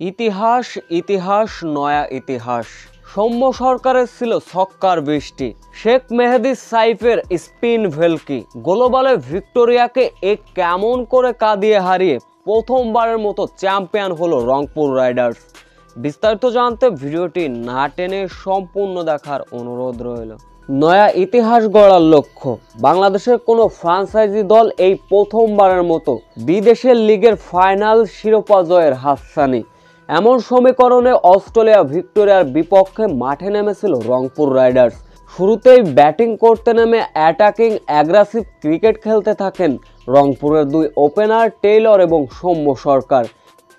ইতিহাস ইতিহাস নয়া ইতিহাস। সৌম্য সরকারের ছিল ছক্কার বৃষ্টি, শেখ মেহেদী সাইফের স্পিন ভেলকি, গ্লোবালে ভিক্টোরিয়াকে কেমন করে কাঁদিয়ে হারিয়ে প্রথমবারের মতো চ্যাম্পিয়ন হলো রংপুর রাইডার্স। বিস্তারিত জানতে ভিডিওটি না টেনে সম্পূর্ণ দেখার অনুরোধ রইল। নয়া ইতিহাস গড়ার লক্ষ্য। বাংলাদেশের কোনো ফ্রাঞ্চাইজি দল এই প্রথমবারের মতো বিদেশের লিগের ফাইনাল শিরোপা জয়ের হাতছানি। এমন সমীকরণে অস্ট্রেলিয়া ভিক্টোরিয়ার বিপক্ষে মাঠে নেমেছিল রংপুর রাইডার্স। শুরুতেই ব্যাটিং করতে নেমে অ্যাটাকিং অ্যাগ্রেসিভ ক্রিকেট খেলতে থাকেন রংপুরের দুই ওপেনার টেইলর এবং সৌম্য সরকার।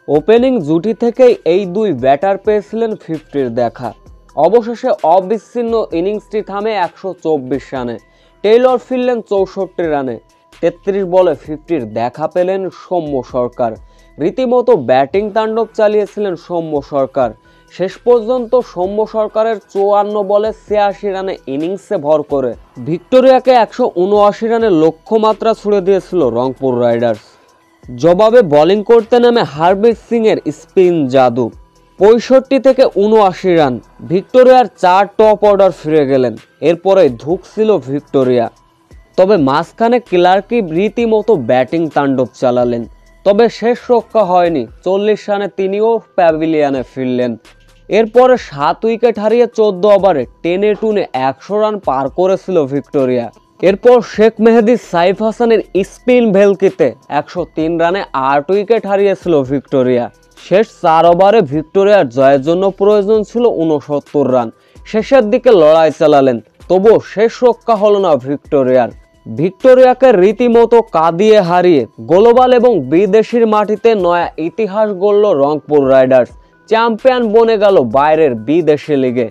ওপেনিং জুটি থেকেই এই দুই ব্যাটার পেয়েছিলেন 50-র দেখা। অবশেষে অবিচ্ছিন্ন ইনিংসটি থামে 124 রানে। টেইলর ফিরলেন 64 রানে। 33 বলে 50-র দেখা পেলেন সৌম্য সরকার। রীতিমতো ব্যাটিং তাণ্ডব চালিয়েছিলেন সৌম্য সরকার। শেষ পর্যন্ত সৌম্য সরকারের 54 বলে 86 রানে ইনিংসে ভর করে ভিক্টোরিয়াকে 179 রানের লক্ষ্যমাত্রা ছুড়ে দিয়েছিল রংপুর রাইডার্স। জবাবে বোলিং করতে নেমে হারমিত সিং এর স্পিন জাদু। 65 থেকে 79 রান। ভিক্টোরিয়ার 4 টপ অর্ডার ফিরে গেলেন। এরপরে ধুঁকছিল ভিক্টোরিয়া। তবে মাঝখানে ক্লার্কি রীতিমতো ব্যাটিং তাণ্ডব চালালেন। তবে শেষ রক্ষা হয়নি। 40 রানে তিনিও প্যাভিলিয়নে ফিরলেন। এরপরে 7 উইকেট হারিয়ে 14 ওভারে টেনে টুনে 100 রান পার করেছিল ভিক্টোরিয়া। এরপর শেখ মেহেদী সাইফ হাসানের স্পিন ভেলকিতে 103 রানে 8 উইকেট হারিয়েছিল ভিক্টোরিয়া। শেষ 4 ওভারে ভিক্টোরিয়ার জয়ের জন্য প্রয়োজন ছিল 69 রান। শেষের দিকে লড়াই চালালেন, তবুও শেষ রক্ষা হলো না ভিক্টোরিয়ার। ভিক্টোরিয়াকে রীতিমতো কাঁদিয়ে হারিয়ে গ্লোবাল এবং বিদেশির মাটিতে নয়া ইতিহাস গড়ল রংপুর রাইডার্স। চ্যাম্পিয়ন বনে গেল বাইরের বিদেশি লিগে।